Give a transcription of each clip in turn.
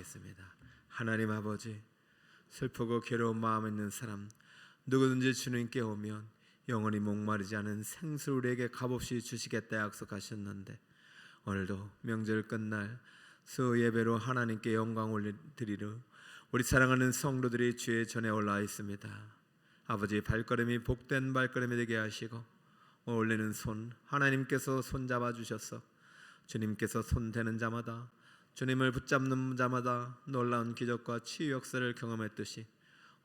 기도하겠습니다. 하나님 아버지, 슬프고 괴로운 마음 있는 사람 누구든지 주님께 오면 영원히 목마르지 않은 생수를 우리에게 값없이 주시겠다 약속하셨는데, 오늘도 명절 끝날 수 예배로 하나님께 영광 올려드리려 우리 사랑하는 성도들이 주의 전에 올라와 있습니다. 아버지, 발걸음이 복된 발걸음이 되게 하시고 올리는 손 하나님께서 손잡아 주셔서 주님께서 손대는 자마다, 주님을 붙잡는 자마다 놀라운 기적과 치유 역사를 경험했듯이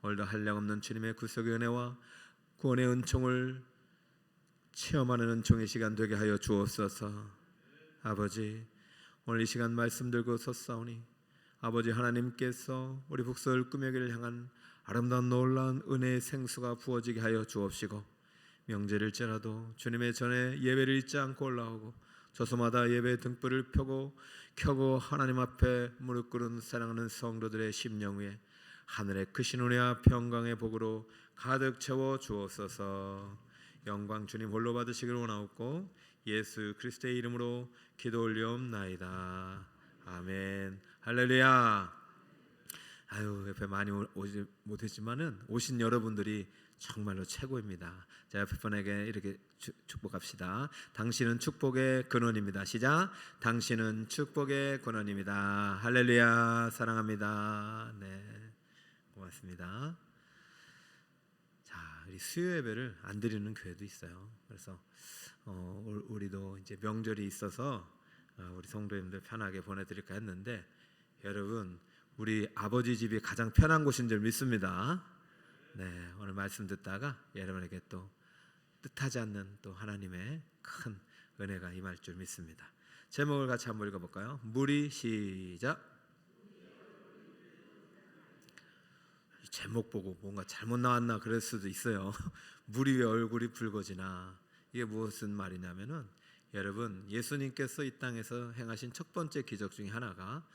오늘도 한량없는 주님의 구속의 은혜와 구원의 은총을 체험하는 은총의 시간 되게 하여 주옵소서. 아버지, 오늘 이 시간 말씀 들고 섰사오니 아버지 하나님께서 우리 북서울 꾸며기를 향한 아름다운 놀라운 은혜의 생수가 부어지게 하여 주옵시고, 명절일지라도 주님의 전에 예배를 잊지 않고 올라오고 저소마다 예배 등불을 켜고 하나님 앞에 무릎 꿇은 사랑하는 성도들의 심령 위에 하늘의 크신 은혜와 평강의 복으로 가득 채워 주옵소서. 영광 주님 홀로 받으시기를 원하옵고 예수 그리스도의 이름으로 기도 올리옵나이다. 아멘. 할렐루야. 옆에 많이 오지 못했지만은 오신 여러분들이 정말로 최고입니다. 자, 옆에 분에게 이렇게 축복합시다. 당신은 축복의 근원입니다. 시작. 당신은 축복의 근원입니다. 할렐루야. 사랑합니다. 네, 고맙습니다. 자, 우리 수요 예배를 안 드리는 교회도 있어요. 그래서 우리도 이제 명절이 있어서 우리 성도님들 편하게 보내드릴까 했는데, 여러분, 우리 아버지 집이 가장 편한 곳인 줄 믿습니다. 네, 오늘 말씀 듣다가 여러분에게 또 뜻하지 않는 또 하나님의 큰 은혜가 임할 줄 믿습니다. 제목을 같이 한번 읽어볼까요? 무리. 시작. 제목 보고 뭔가 잘못 나왔나 그럴 수도 있어요. 무리 왜 얼굴이 붉어지나, 이게 무슨 말이냐면은, 여러분, 예수님께서 이 땅에서 행하신 첫 번째 기적 중에 하나가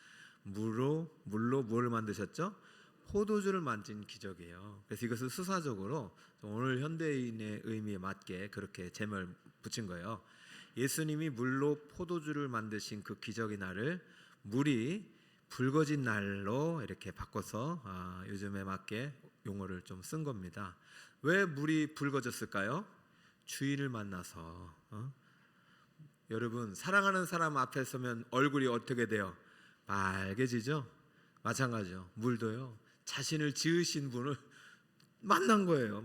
물로 뭐를 만드셨죠? 포도주를 만진 기적이에요. 그래서 이것을 수사적으로 오늘 현대인의 의미에 맞게 그렇게 제목을 붙인 거예요. 예수님이 물로 포도주를 만드신 그 기적의 날을 물이 붉어진 날로 이렇게 바꿔서 요즘에 맞게 용어를 좀 쓴 겁니다. 왜 물이 붉어졌을까요? 주인을 만나서. 여러분, 사랑하는 사람 앞에 서면 얼굴이 어떻게 돼요? 빨개지죠? 마찬가지죠. 물도요, 자신을 지으신 분을 만난 거예요.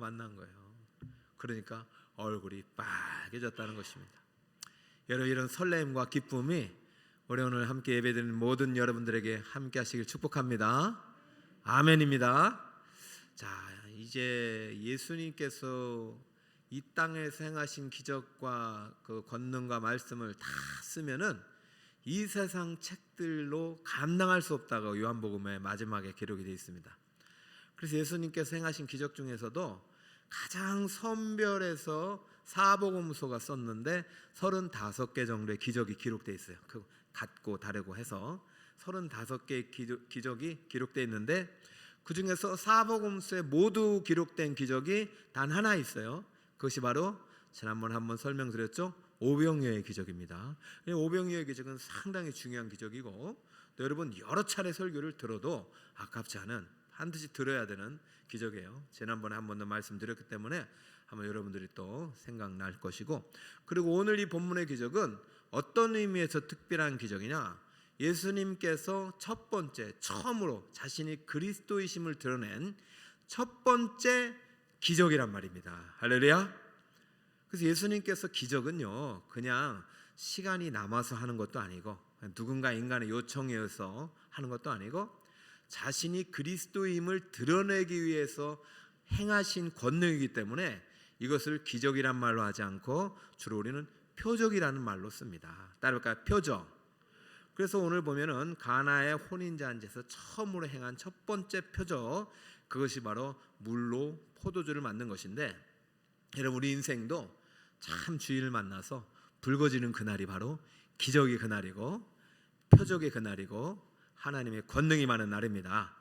그러니까 얼굴이 빨개졌다는 것입니다. 여러분, 이런 설렘과 기쁨이 우리 오늘 함께 예배드리는 모든 여러분들에게 함께 하시길 축복합니다. 아멘입니다. 자, 이제 예수님께서 이 땅에서 행하신 기적과 그 권능과 말씀을 다 쓰면은 이 세상 책들로 감당할 수 없다고 요한복음의 마지막에 기록이 되어 있습니다. 그래서 예수님께서 행하신 기적 중에서도 가장 선별해서 사복음서가 썼는데 35개 정도의 기적이 기록되어 있어요. 그 같고 다르고 해서 35개의 기적이 기록되어 있는데, 그 중에서 사복음서에 모두 기록된 기적이 단 하나 있어요. 그것이 바로 지난번에 한번 설명드렸죠. 오병이어의 기적입니다. 오병이어의 기적은 상당히 중요한 기적이고, 또 여러분 여러 차례 설교를 들어도 아깝지 않은, 반드시 들어야 되는 기적이에요. 지난번에 한 번 더 말씀드렸기 때문에 한번 여러분들이 또 생각날 것이고, 그리고 오늘 이 본문의 기적은 어떤 의미에서 특별한 기적이냐, 예수님께서 첫 번째 처음으로 자신이 그리스도이심을 드러낸 첫 번째 기적이란 말입니다. 할렐루야. 그래서 예수님께서 기적은요, 그냥 시간이 남아서 하는 것도 아니고, 누군가 인간의 요청에 의해서 하는 것도 아니고, 자신이 그리스도임을 드러내기 위해서 행하신 권능이기 때문에 이것을 기적이란 말로 하지 않고 주로 우리는 표적이라는 말로 씁니다. 따를까요? 표적. 그래서 오늘 보면은 가나의 혼인잔치에서 처음으로 행한 첫 번째 표적, 그것이 바로 물로 포도주를 만든 것인데, 여러분, 우리 인생도 참 주인을 만나서 붉어지는 그날이 바로 기적의 그날이고 표적의 그날이고 하나님의 권능이 많은 날입니다.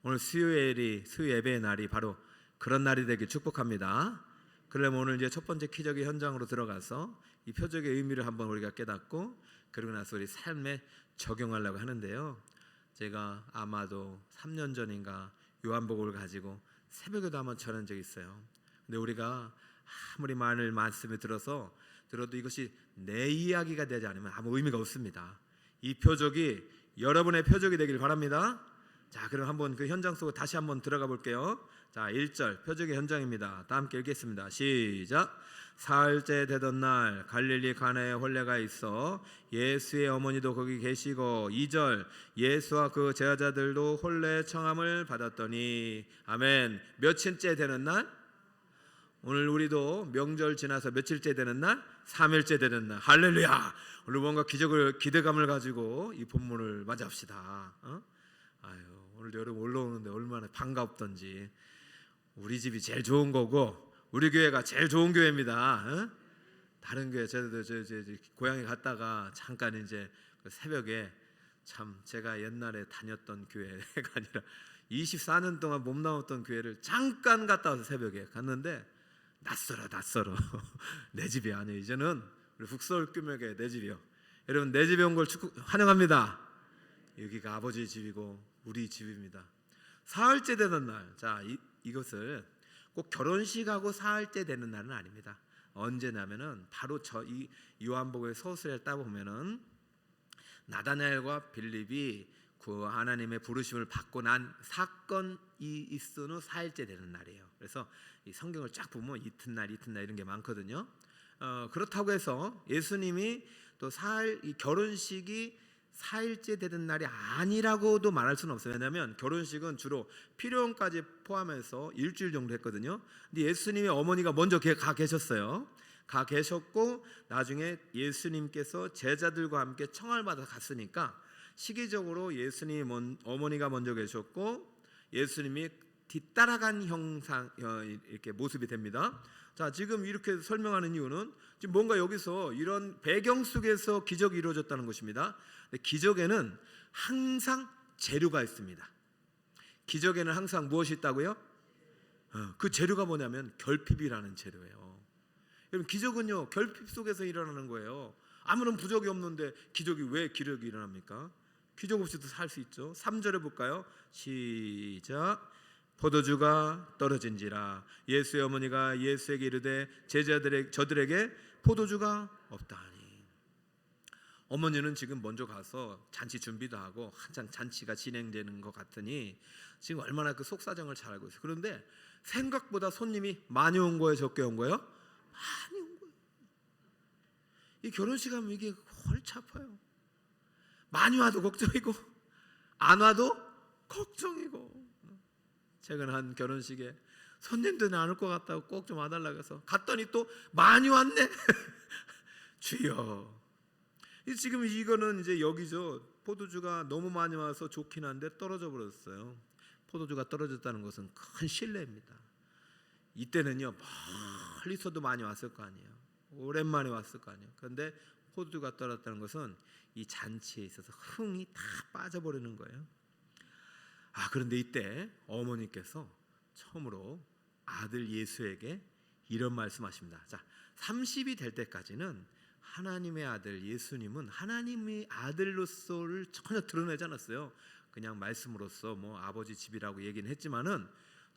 오늘 수요 예배의 날이 바로 그런 날이 되길 축복합니다. 그러려면 오늘 이제 첫 번째 기적의 현장으로 들어가서 이 표적의 의미를 한번 우리가 깨닫고, 그러고 나서 우리 삶에 적용하려고 하는데요. 제가 아마도 3년 전인가 요한복음을 가지고 새벽에도 한번 전한 적이 있어요. 근데 우리가 아무리 많은 말씀을 들어도 이것이 내 이야기가 되지 않으면 아무 의미가 없습니다. 이 표적이 여러분의 표적이 되길 바랍니다. 자, 그럼 한번 그 현장 속으로 다시 한번 들어가 볼게요. 자, 1절 표적의 현장입니다. 다 함께 읽겠습니다. 시작. 사흘째 되던 날 갈릴리 가나에 혼례가 있어 예수의 어머니도 거기 계시고, 2절 예수와 그 제자들도 혼례 청함을 받았더니. 아멘. 며칠째 되는 날? 오늘 우리도 명절 지나서 며칠째 되는 날? 3일째 되는 날. 할렐루야. 오늘 뭔가 기대감을 가지고 이 본문을 맞이합시다. 아유, 오늘 여러분 올라오는데 얼마나 반갑던지. 우리 집이 제일 좋은 거고 우리 교회가 제일 좋은 교회입니다. 다른 교회 저도 고향에 갔다가 잠깐 이제 새벽에, 참 제가 옛날에 다녔던 교회가 아니라 24년 동안 몸담았던 교회를 잠깐 갔다 와서 새벽에 갔는데 낯설어. 내 집이 아니에요. 이제는 우리 북서울교회가 내 집이요. 여러분, 내 집에 온 걸 환영합니다. 여기가 아버지 집이고 우리 집입니다. 사흘째 되는 날. 자, 이것을 꼭 결혼식하고 사흘째 되는 날은 아닙니다. 언제냐면은 바로 이 요한복음의 서술에 따 보면은 나다나엘과 빌립이 그 하나님의 부르심을 받고 난 사건이 있은 후 사흘째 되는 날이에요. 그래서 이 성경을 쫙 보면 이튿날 이런 게 많거든요. 그렇다고 해서 예수님이 또 이 결혼식이 사일째 되는 날이 아니라고도 말할 수는 없어요. 왜냐하면 결혼식은 주로 필요혼까지 포함해서 일주일 정도 했거든요. 근데 예수님의 어머니가 먼저 가 계셨어요. 가 계셨고 나중에 예수님께서 제자들과 함께 청함을 받아 갔으니까 시기적으로 예수님 어머니가 먼저 계셨고 예수님이 뒤따라간 형상, 이렇게 모습이 됩니다. 자, 지금 이렇게 설명하는 이유는 지금 뭔가 여기서 이런 배경 속에서 기적이 이루어졌다는 것입니다. 근데 기적에는 항상 재료가 있습니다. 기적에는 항상 무엇이 있다고요? 그 재료가 뭐냐면 결핍이라는 재료예요. 여러분, 기적은요 결핍 속에서 일어나는 거예요. 아무런 부족이 없는데 왜 기적이 일어납니까? 기적 없이도 살 수 있죠. 3절에 볼까요? 시작. 포도주가 떨어진지라 예수의 어머니가 예수에게 이르되 저들에게 포도주가 없다 하니. 어머니는 지금 먼저 가서 잔치 준비도 하고 한참 잔치가 진행되는 것 같으니 지금 얼마나 그 속사정을 잘 알고 있어요. 그런데 생각보다 손님이 많이 온 거예요, 적게 온 거예요? 많이 온 거예요. 이 결혼식 하면 이게 골치 아파요. 많이 와도 걱정이고 안 와도 걱정이고. 최근 한 결혼식에 손님들이 안 올 것 같다고 꼭 좀 와달라고 해서 갔더니 또 많이 왔네. 주여. 지금 이거는 이제 여기죠. 포도주가 너무 많이 와서 좋긴 한데 떨어져 버렸어요. 포도주가 떨어졌다는 것은 큰 신뢰입니다. 이때는요 멀리서도 많이 왔을 거 아니에요. 오랜만에 왔을 거 아니에요. 그런데 포도주가 떨어졌다는 것은 이 잔치에 있어서 흥이 다 빠져버리는 거예요. 그런데 이때 어머니께서 처음으로 아들 예수에게 이런 말씀하십니다. 자, 30이 될 때까지는 하나님의 아들 예수님은 하나님의 아들로서를 전혀 드러내지 않았어요. 그냥 말씀으로써 뭐 아버지 집이라고 얘기는 했지만은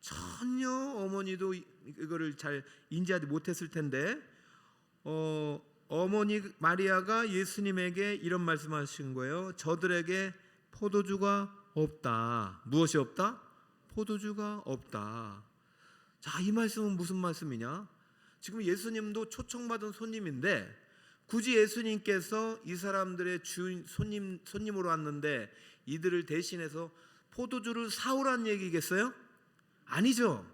전혀 어머니도 이거를 잘 인지하지 못했을 텐데 어머니 마리아가 예수님에게 이런 말씀하신 거예요. 저들에게 포도주가 없다. 무엇이 없다? 포도주가 없다. 자, 이 말씀은 무슨 말씀이냐? 지금 예수님도 초청받은 손님인데 굳이 예수님께서 이 사람들의 손님으로 왔는데 이들을 대신해서 포도주를 사오란 얘기겠어요? 아니죠.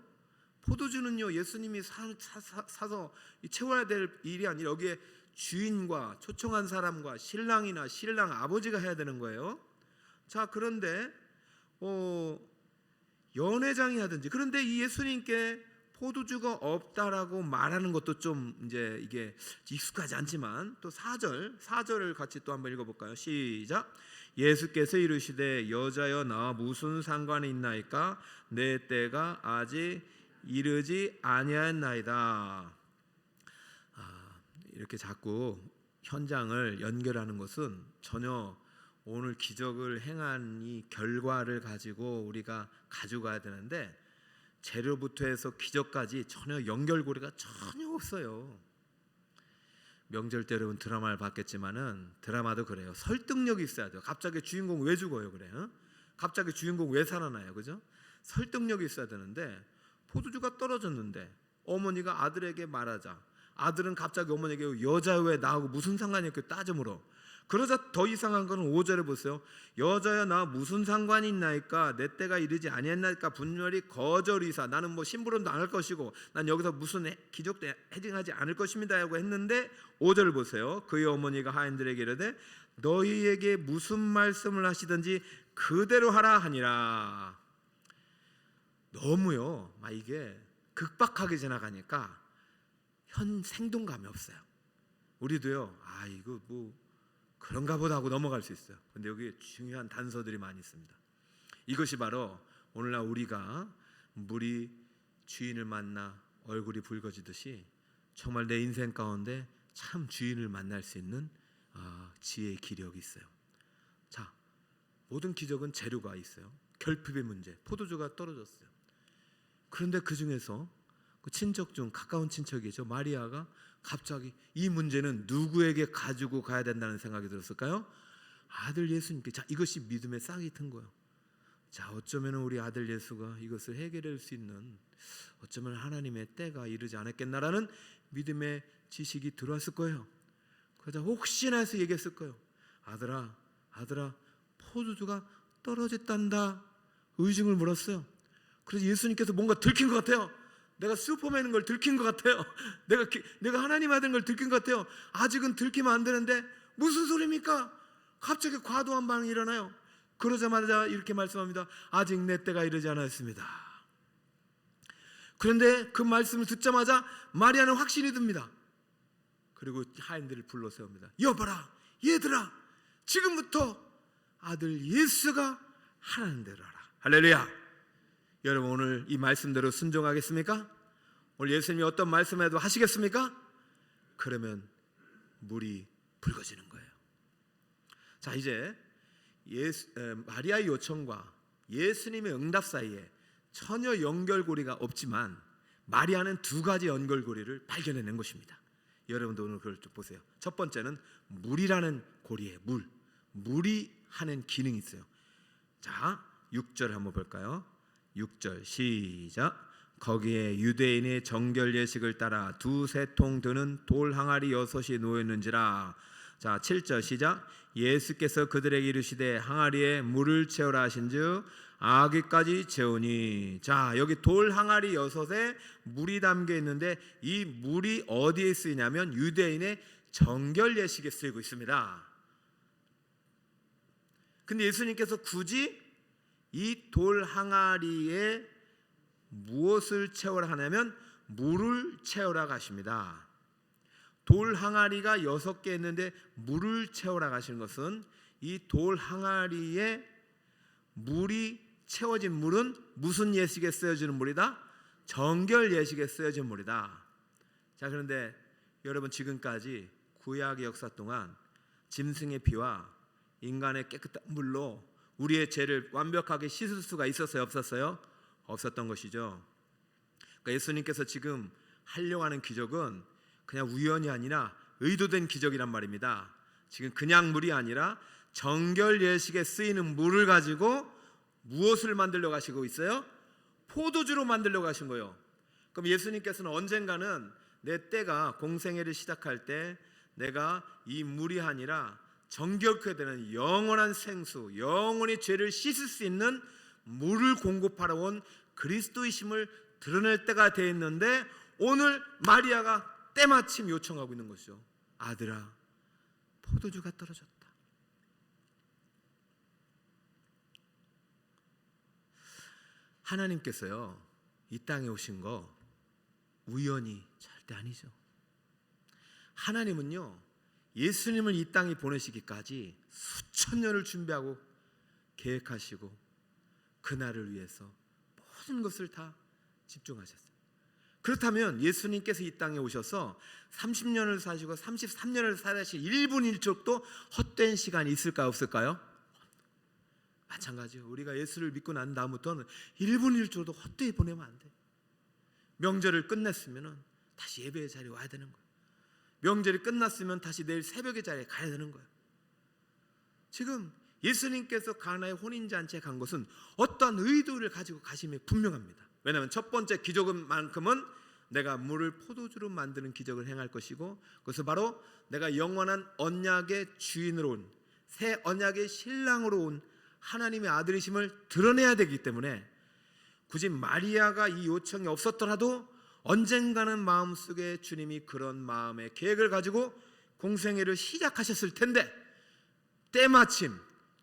포도주는요 예수님이 사서 채워야 될 일이 아니라 여기에 주인과 초청한 사람과 신랑이나 신랑 아버지가 해야 되는 거예요. 자, 그런데 연회장이 하든지, 그런데 이 예수님께 포도주가 없다라고 말하는 것도 좀 이제 이게 익숙하지 않지만 또 4절을 같이 또 한번 읽어볼까요? 시작. 예수께서 이르시되 여자여 나와 무슨 상관이 있나이까? 내 때가 아직 이르지 아니하였나이다. 이렇게 자꾸 현장을 연결하는 것은 전혀 오늘 기적을 행한 이 결과를 가지고 우리가 가져가야 되는데 재료부터 해서 기적까지 전혀 연결고리가 전혀 없어요. 명절 때 여러분 드라마를 봤겠지만은 드라마도 그래요. 설득력이 있어야 돼요. 갑자기 주인공 왜 죽어요? 그래요? 갑자기 주인공 왜 살아나요? 그죠? 설득력이 있어야 되는데 포도주가 떨어졌는데 어머니가 아들에게 말하자 아들은 갑자기 어머니에게 여자 왜 나하고 무슨 상관이 이렇게 따져 물어. 그러자 더 이상한 거는 5절에 보세요. 여자야 나 무슨 상관이 있나이까 내 때가 이르지 아니했나이까 분열이 거절이사 나는 뭐 심부름도 안 할 것이고 난 여기서 무슨 기적도 행하지 않을 것입니다 하고 했는데 5절을 보세요. 그의 어머니가 하인들에게 이르되 너희에게 무슨 말씀을 하시든지 그대로 하라 하니라. 너무요 막 이게 극박하게 지나가니까 현 생동감이 없어요. 우리도요 이거 뭐 그런가 보다 하고 넘어갈 수 있어요. 근데 여기 중요한 단서들이 많이 있습니다. 이것이 바로 오늘날 우리가 물이 주인을 만나 얼굴이 붉어지듯이 정말 내 인생 가운데 참 주인을 만날 수 있는 지혜의 기력이 있어요. 자, 모든 기적은 재료가 있어요. 결핍의 문제, 포도주가 떨어졌어요. 그런데 그 중에서 그 친척 중 가까운 친척이죠. 마리아가 갑자기 이 문제는 누구에게 가지고 가야 된다는 생각이 들었을까요? 아들 예수님께. 자, 이것이 믿음의 싹이 튼 거예요. 자, 어쩌면 우리 아들 예수가 이것을 해결할 수 있는 어쩌면 하나님의 때가 이르지 않았겠나라는 믿음의 지식이 들어왔을 거예요. 그러자 혹시나 해서 얘기했을 거예요. 아들아 포도주가 떨어졌단다. 의심을 물었어요. 그래서 예수님께서 뭔가 들킨 것 같아요. 내가 슈퍼맨인 걸 들킨 것 같아요. 내가 하나님 아들인 걸 들킨 것 같아요. 아직은 들키면 안 되는데 무슨 소리입니까? 갑자기 과도한 반응이 일어나요. 그러자마자 이렇게 말씀합니다. 아직 내 때가 이르지 않았습니다. 그런데 그 말씀을 듣자마자 마리아는 확신이 듭니다. 그리고 하인들을 불러 세웁니다. 여봐라 얘들아 지금부터 아들 예수가 하라는 대로 하라. 할렐루야. 여러분 오늘 이 말씀대로 순종하겠습니까? 오늘 예수님이 어떤 말씀해도 하시겠습니까? 그러면 물이 붉어지는 거예요. 자, 이제 마리아의 요청과 예수님의 응답 사이에 전혀 연결고리가 없지만 마리아는 두 가지 연결고리를 발견해낸 것입니다. 여러분도 오늘 그걸 좀 보세요. 첫 번째는 물이라는 고리에 물이 하는 기능이 있어요. 자, 6절 한번 볼까요? 6절 시작. 거기에 유대인의 정결 예식을 따라 두세 통 드는 돌 항아리 6이 놓였는지라. 자, 7절 시작. 예수께서 그들에게 이르시되 항아리에 물을 채우라 하신즉 아귀까지 채우니. 자, 여기 돌 항아리 6에 물이 담겨 있는데 이 물이 어디에 쓰이냐면 유대인의 정결 예식에 쓰이고 있습니다. 근데 예수님께서 굳이 이 돌 항아리에 무엇을 채우라 하냐면 물을 채우라 하십니다. 돌 항아리가 6개 있는데 물을 채우라 하시는 것은 이 돌 항아리에 물이 채워진 물은 무슨 예식에 쓰여지는 물이다? 정결 예식에 쓰여진 물이다. 자, 그런데 여러분 지금까지 구약의 역사 동안 짐승의 피와 인간의 깨끗한 물로 우리의 죄를 완벽하게 씻을 수가 있었어요? 없었어요? 없었던 것이죠. 그러니까 예수님께서 지금 하려고 하는 기적은 그냥 우연이 아니라 의도된 기적이란 말입니다. 지금 그냥 물이 아니라 정결 예식에 쓰이는 물을 가지고 무엇을 만들려고 하시고 있어요? 포도주로 만들려고 하신 거예요. 그럼 예수님께서는 언젠가는 내 때가 공생애를 시작할 때 내가 이 물이 아니라 정결케 되는 영원한 생수, 영원히 죄를 씻을 수 있는 물을 공급하러 온 그리스도이심을 드러낼 때가 되어 있는데 오늘 마리아가 때마침 요청하고 있는 것이죠. 아들아, 포도주가 떨어졌다. 하나님께서요, 이 땅에 오신 거 우연히 절대 아니죠. 하나님은요, 예수님을 이 땅에 보내시기까지 수천 년을 준비하고 계획하시고 그날을 위해서 모든 것을 다 집중하셨어요. 그렇다면 예수님께서 이 땅에 오셔서 30년을 사시고 33년을 살아실 1분 1초도 헛된 시간이 있을까요? 없을까요? 마찬가지요. 우리가 예수를 믿고 난 다음부터는 1분 1초도 헛되이 보내면 안 돼. 명절을 끝냈으면 다시 예배의 자리에 와야 되는 거예요. 명절이 끝났으면 다시 내일 새벽의 자리에 가야 되는 거예요. 지금 예수님께서 가나의 혼인잔치에 간 것은 어떤 의도를 가지고 가심이 분명합니다. 왜냐하면 첫 번째 기적만큼은 내가 물을 포도주로 만드는 기적을 행할 것이고, 그것은 바로 내가 영원한 언약의 주인으로 온, 새 언약의 신랑으로 온 하나님의 아들이심을 드러내야 되기 때문에 굳이 마리아가 이 요청이 없었더라도 언젠가는 마음속에 주님이 그런 마음의 계획을 가지고 공생애를 시작하셨을 텐데, 때마침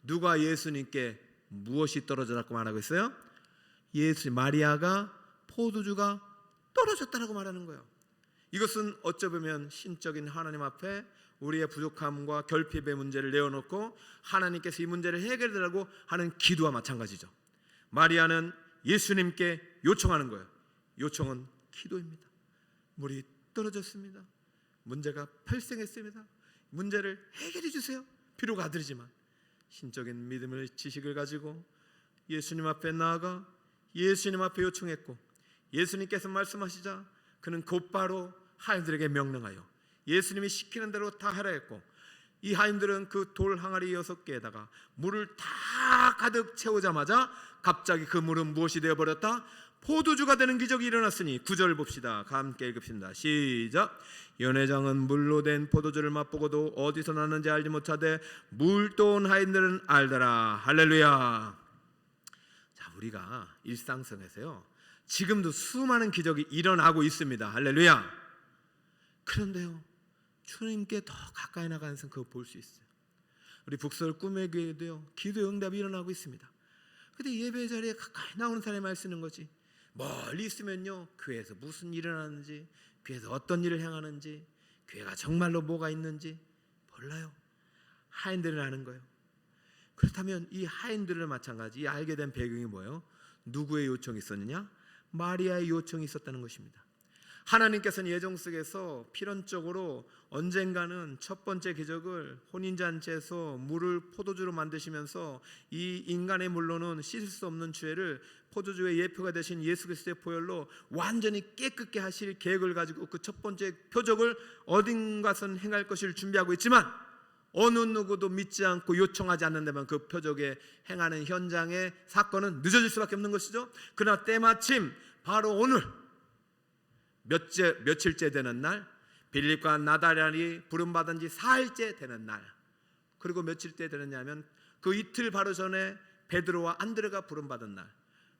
누가 예수님께 무엇이 떨어졌다고 말하고 있어요? 마리아가 포도주가 떨어졌다라고 말하는 거예요. 이것은 어찌 보면 신적인 하나님 앞에 우리의 부족함과 결핍의 문제를 내어놓고 하나님께서 이 문제를 해결하려고 하는 기도와 마찬가지죠. 마리아는 예수님께 요청하는 거예요. 요청은 기도입니다. 물이 떨어졌습니다. 문제가 발생했습니다. 문제를 해결해 주세요. 비록 아들이지만 신적인 믿음의 지식을 가지고 예수님 앞에 나아가 예수님 앞에 요청했고, 예수님께서 말씀하시자 그는 곧바로 하인들에게 명령하여 예수님이 시키는 대로 다 하라 했고, 이 하인들은 그 돌 항아리 6개에다가 물을 다 가득 채우자마자 갑자기 그 물은 무엇이 되어버렸다? 포도주가 되는 기적이 일어났으니 9절 봅시다. 함께 읽읍시다. 시작. 연회장은 물로 된 포도주를 맛보고도 어디서 났는지 알지 못하되 물도 온 하인들은 알더라. 할렐루야. 자, 우리가 일상생활에서요 지금도 수많은 기적이 일어나고 있습니다. 할렐루야. 그런데요 주님께 더 가까이 나가는 것은 그거 볼 수 있어요. 우리 북서울 꿈의 교회도요 기도 응답이 일어나고 있습니다. 근데 예배 자리에 가까이 나오는 사람이 말 쓰는 거지, 멀리 있으면요 교회에서 무슨 일이 일어나는지, 교회에서 어떤 일을 행하는지, 교회가 정말로 뭐가 있는지 몰라요. 하인들은 아는 거예요. 그렇다면 이 하인들을 마찬가지, 이 알게 된 배경이 뭐예요? 누구의 요청이 있었느냐? 마리아의 요청이 있었다는 것입니다. 하나님께서는 예정 속에서 필연적으로 언젠가는 첫 번째 기적을 혼인잔치에서 물을 포도주로 만드시면서 이 인간의 물로는 씻을 수 없는 죄를 포도주의 예표가 되신 예수 그리스도의 보혈로 완전히 깨끗게 하실 계획을 가지고 그 첫 번째 표적을 어딘가선 행할 것을 준비하고 있지만, 어느 누구도 믿지 않고 요청하지 않는다면 그 표적에 행하는 현장의 사건은 늦어질 수밖에 없는 것이죠. 그러나 때마침 바로 오늘 며칠째 되는 날, 빌립과 나다랴이 부름받은 지 4일째 되는 날, 그리고 며칠째 되느냐면 그 이틀 바로 전에 베드로와 안드레가 부름받은 날,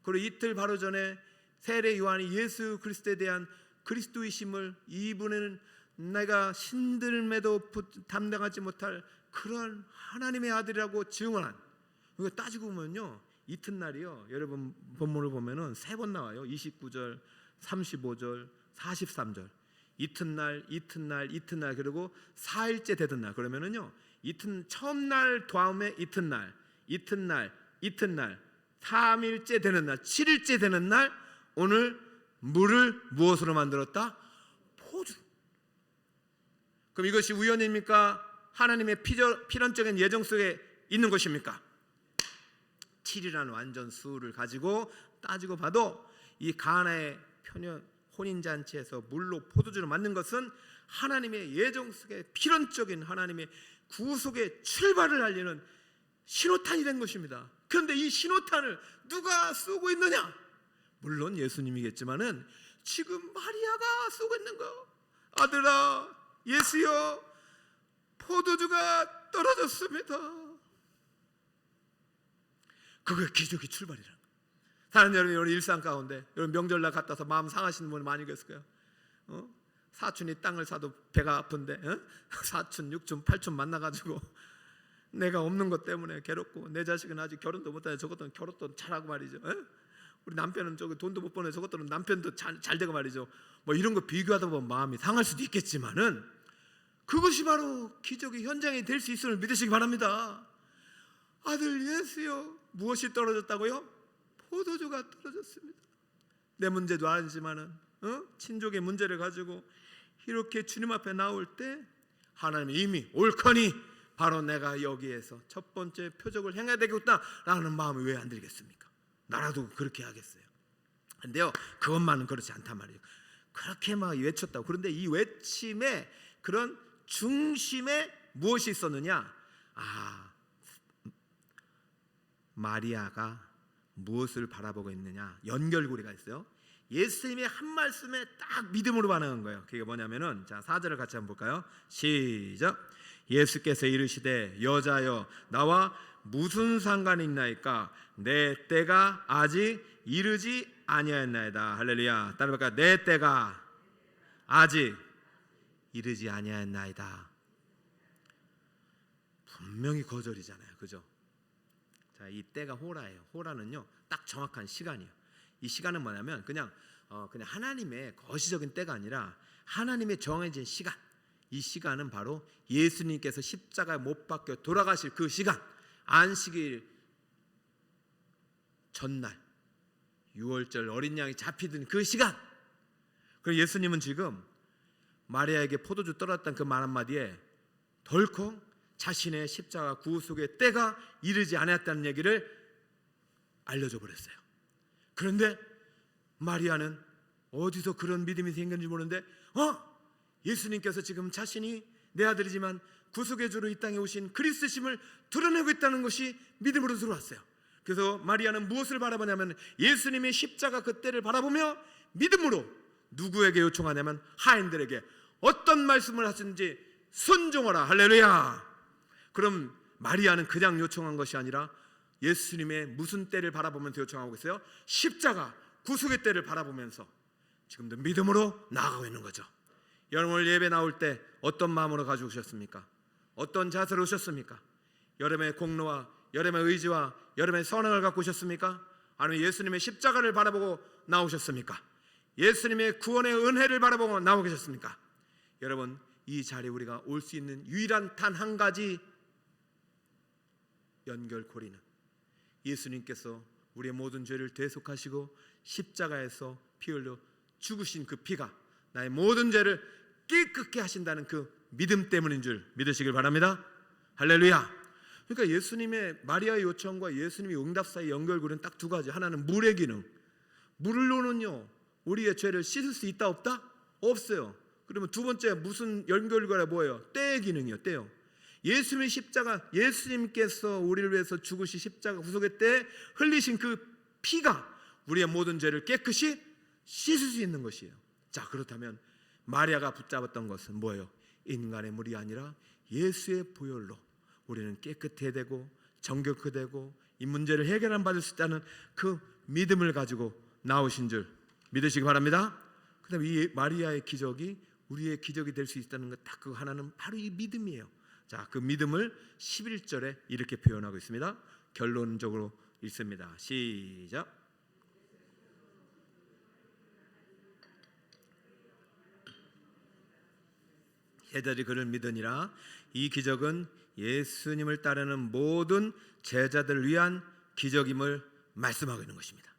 그리고 이틀 바로 전에 세례 요한이 예수 그리스도에 대한 그리스도이심을, 이분은 내가 신들매도 담당하지 못할 그런 하나님의 아들이라고 증언한, 이거 따지고 보면요 이튿날이요, 여러분 본문을 보면은 3번 나와요. 29절, 35절, 43절. 이튿날, 그리고 4일째 되던 날. 그러면은요 처음 날 다음에 이튿날, 3일째 되는 날, 7일째 되는 날, 오늘 물을 무엇으로 만들었다? 포주. 그럼 이것이 우연입니까? 하나님의 필연적인 예정 속에 있는 것입니까? 7이라는 완전 수를 가지고 따지고 봐도 이 가나의 혼인잔치에서 물로 포도주를 만든 것은 하나님의 예정 속에 필연적인 하나님의 구속의 출발을 알리는 신호탄이 된 것입니다. 그런데 이 신호탄을 누가 쏘고 있느냐? 물론 예수님이겠지만은 지금 마리아가 쏘고 있는 거. 아들아, 예수여, 포도주가 떨어졌습니다. 그게 기적의 출발이라는 거예요. 사는 여러분, 오늘 일상 가운데 여러분 명절날 갔다 와서 마음 상하시는 분이 많이 계실 거예요. 사촌이 땅을 사도 배가 아픈데 사촌, 육촌, 팔촌 만나가지고 내가 없는 것 때문에 괴롭고, 내 자식은 아직 결혼도 못하는데 저것들은 결혼도 잘하고 말이죠. 우리 남편은 저기 돈도 못 버는 저것들은 남편도 잘 되고 말이죠. 뭐 이런 거 비교하다 보면 마음이 상할 수도 있겠지만은 그것이 바로 기적의 현장이 될 수 있음을 믿으시기 바랍니다. 아들 예수여, 무엇이 떨어졌다고요? 포도주가 떨어졌습니다. 내 문제도 아니지만은 친족의 문제를 가지고 이렇게 주님 앞에 나올 때 하나님이 이미 옳거니 바로 내가 여기에서 첫 번째 표적을 행해야 되겠구나라는 마음이 왜 안 들겠습니까? 나라도 그렇게 하겠어요. 근데요, 그것만은 그렇지 않단 말이에요. 그렇게 막 외쳤다고. 그런데 이 외침에 그런 중심에 무엇이 있었느냐? 마리아가 무엇을 바라보고 있느냐? 연결고리가 있어요. 예수님의 한 말씀에 딱 믿음으로 반응한 거예요. 그게 뭐냐면은, 자, 4절을 같이 한번 볼까요? 시작. 예수께서 이르시되 여자여 나와 무슨 상관이 있나이까? 내 때가 아직 이르지 아니하였나이다. 할렐루야. 따라볼까요? 내 때가 아직 이르지 아니하였나이다. 분명히 거절이잖아요, 그죠? 자, 이 때가 호라예요. 호라는요, 딱 정확한 시간이에요. 이 시간은 뭐냐면 그냥 하나님의 거시적인 때가 아니라 하나님의 정해진 시간. 이 시간은 바로 예수님께서 십자가에 못 박혀 돌아가실 그 시간, 안식일 전날 6월절 어린 양이 잡히던 그 시간. 그리고 예수님은 지금 마리아에게 포도주 떨어졌다는 그 말 한마디에 덜컥 자신의 십자가 구속의 때가 이르지 않았다는 얘기를 알려줘 버렸어요. 그런데 마리아는 어디서 그런 믿음이 생겼는지 모르는데 예수님께서 지금 자신이 내 아들이지만 구속의 주로 이 땅에 오신 그리스도심을 드러내고 있다는 것이 믿음으로 들어왔어요. 그래서 마리아는 무엇을 바라보냐면 예수님의 십자가 그 때를 바라보며 믿음으로 누구에게 요청하냐면 하인들에게 어떤 말씀을 하시는지 순종하라. 할렐루야. 그럼 마리아는 그냥 요청한 것이 아니라 예수님의 무슨 때를 바라보면서 요청하고 있어요? 십자가 구속의 때를 바라보면서 지금도 믿음으로 나아가고 있는 거죠. 여러분 오늘 예배 나올 때 어떤 마음으로 가지고 오셨습니까? 어떤 자세로 오셨습니까? 여러분의 공로와 여러분의 의지와 여러분의 선행을 갖고 오셨습니까? 아니면 예수님의 십자가를 바라보고 나오셨습니까? 예수님의 구원의 은혜를 바라보고 나오고 계셨습니까? 여러분 이 자리에 우리가 올 수 있는 유일한 단 한 가지 연결고리는 예수님께서 우리의 모든 죄를 대속하시고 십자가에서 피 흘려 죽으신 그 피가 나의 모든 죄를 깨끗게 하신다는 그 믿음 때문인 줄 믿으시길 바랍니다. 할렐루야. 그러니까 예수님의 마리아의 요청과 예수님의 응답 사이의 연결고리는 딱 두 가지. 하나는 물의 기능. 물로는요 우리의 죄를 씻을 수 있다 없다? 없어요. 그러면 두 번째 무슨 연결고리가 뭐예요? 때의 기능이요. 때요. 예수님의 십자가, 예수님께서 우리를 위해서 죽으신 십자가 구속의 때에 흘리신 그 피가 우리의 모든 죄를 깨끗이 씻을 수 있는 것이에요. 자, 그렇다면 마리아가 붙잡았던 것은 뭐예요? 인간의 물이 아니라 예수의 보혈로 우리는 깨끗해야 되고 정결케 되고 이 문제를 해결한 받을 수 있다는 그 믿음을 가지고 나오신 줄 믿으시기 바랍니다. 그 다음에 이 마리아의 기적이 우리의 기적이 될 수 있다는 것 딱 그 하나는 바로 이 믿음이에요. 자, 그 믿음을 11절에 이렇게 표현하고 있습니다. 결론적으로 읽습니다. 시작. 제자들이 그를 믿으니라. 이 기적은 예수님을 따르는 모든 제자들을 위한 기적임을 말씀하고 있는 것입니다.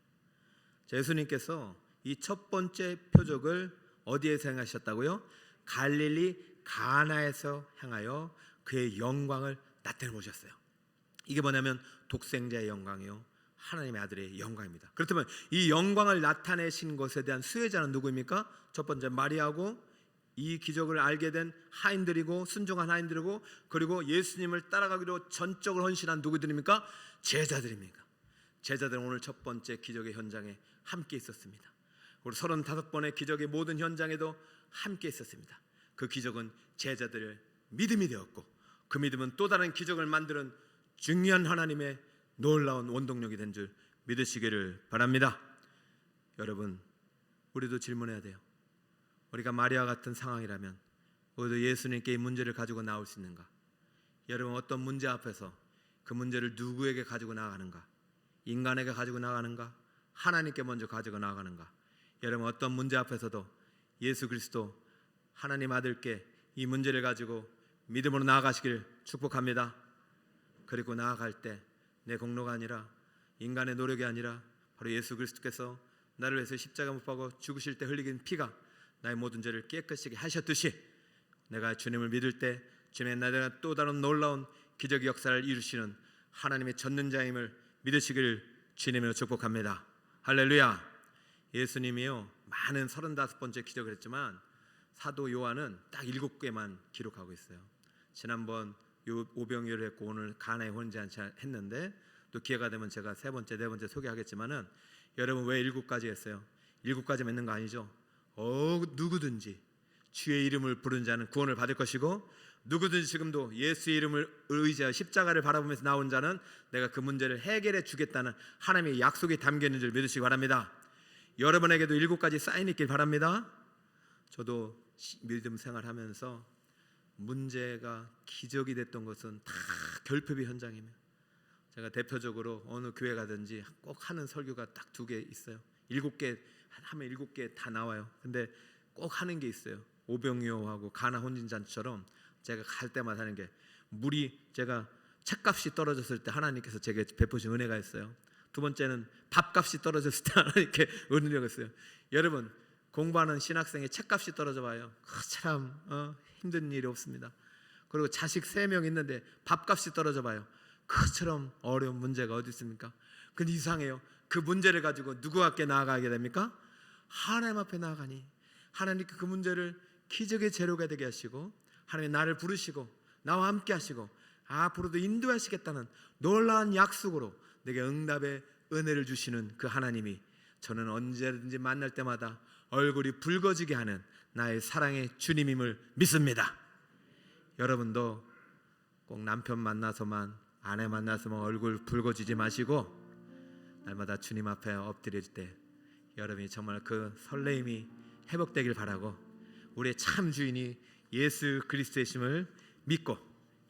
예수님께서 이 첫 번째 표적을 어디에서 행하셨다고요? 갈릴리 가나에서 행하여 그의 영광을 나타내 보셨어요. 이게 뭐냐면 독생자의 영광이요 하나님의 아들의 영광입니다. 그렇다면 이 영광을 나타내신 것에 대한 수혜자는 누구입니까? 첫 번째 마리아고 이 기적을 알게 된 하인들이고 순종한 하인들이고 그리고 예수님을 따라가기로 전적으로 헌신한 누구들입니까? 제자들입니까? 제자들은 오늘 첫 번째 기적의 현장에 함께 있었습니다. 우리 35번의 기적의 모든 현장에도 함께 있었습니다. 그 기적은 제자들의 믿음이 되었고 그 믿음은 또 다른 기적을 만드는 중요한 하나님의 놀라운 원동력이 된 줄 믿으시기를 바랍니다. 여러분 우리도 질문해야 돼요. 우리가 마리아 같은 상황이라면 우리도 예수님께 이 문제를 가지고 나올 수 있는가? 여러분 어떤 문제 앞에서 그 문제를 누구에게 가지고 나가는가? 인간에게 가지고 나가는가? 하나님께 먼저 가지고 나가는가? 여러분 어떤 문제 앞에서도 예수 그리스도 하나님 아들께 이 문제를 가지고 믿음으로 나아가시길 축복합니다. 그리고 나아갈 때 내 공로가 아니라 인간의 노력이 아니라 바로 예수 그리스도께서 나를 위해서 십자가 못 박아 죽으실 때 흘리긴 피가 나의 모든 죄를 깨끗이 하셨듯이 내가 주님을 믿을 때 주님의 나라가 또 다른 놀라운 기적 역사를 이루시는 하나님의 전능자임을 믿으시길 주님으로 축복합니다. 할렐루야. 예수님이요 많은 35번째 기적을 했지만 사도 요한은 딱 7개만 기록하고 있어요. 지난번 오병이어를 했고 오늘 가나의 혼인잔치 했는데 또 기회가 되면 제가 3번째, 4번째 소개하겠지만은 여러분 왜 7가지 했어요? 7가지 맺는 거 아니죠? 누구든지 주의 이름을 부른 자는 구원을 받을 것이고 누구든지 지금도 예수의 이름을 의지하여 십자가를 바라보면서 나온 자는 내가 그 문제를 해결해 주겠다는 하나님의 약속이 담겨 있는 줄 믿으시기 바랍니다. 여러분에게도 7가지 사인이 있길 바랍니다. 저도 믿음 생활하면서 문제가 기적이 됐던 것은 다 결핍의 현장이며 제가 대표적으로 어느 교회 가든지 꼭 하는 설교가 딱 2개 있어요. 7개 하면 7개 다 나와요. 근데 꼭 하는 게 있어요. 오병이어하고 가나 혼인잔치처럼 제가 갈 때마다 하는 게 물이 제가 책값이 떨어졌을 때 하나님께서 제게 베푸신 은혜가 있어요. 2번째는 밥값이 떨어졌을 때 하나님께 은혜가 있어요. 여러분 공부하는 신학생의 책값이 떨어져 봐요. 참 힘든 일이 없습니다. 그리고 자식 3명 있는데 밥값이 떨어져 봐요. 그처럼 어려운 문제가 어디 있습니까? 근데 이상해요. 그 문제를 가지고 누구에게 나아가게 됩니까? 하나님 앞에 나아가니 하나님께 그 문제를 기적의 재료가 되게 하시고 하나님이 나를 부르시고 나와 함께 하시고 앞으로도 인도하시겠다는 놀라운 약속으로 내게 응답의 은혜를 주시는 그 하나님이 저는 언제든지 만날 때마다 얼굴이 붉어지게 하는 나의 사랑의 주님임을 믿습니다. 여러분도 꼭 남편 만나서만 아내 만나서만 얼굴 붉어지지 마시고 날마다 주님 앞에 엎드릴 때 여러분이 정말 그 설레임이 회복되길 바라고 우리의 참 주인이 예수 그리스도이심을 믿고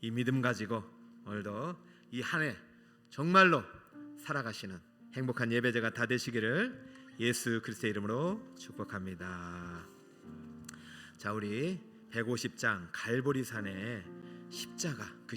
이 믿음 가지고 오늘도 이 한 해 정말로 살아가시는 행복한 예배자가 다 되시기를 예수 그리스도의 이름으로 축복합니다. 자, 우리 150장 갈보리산의 십자가 그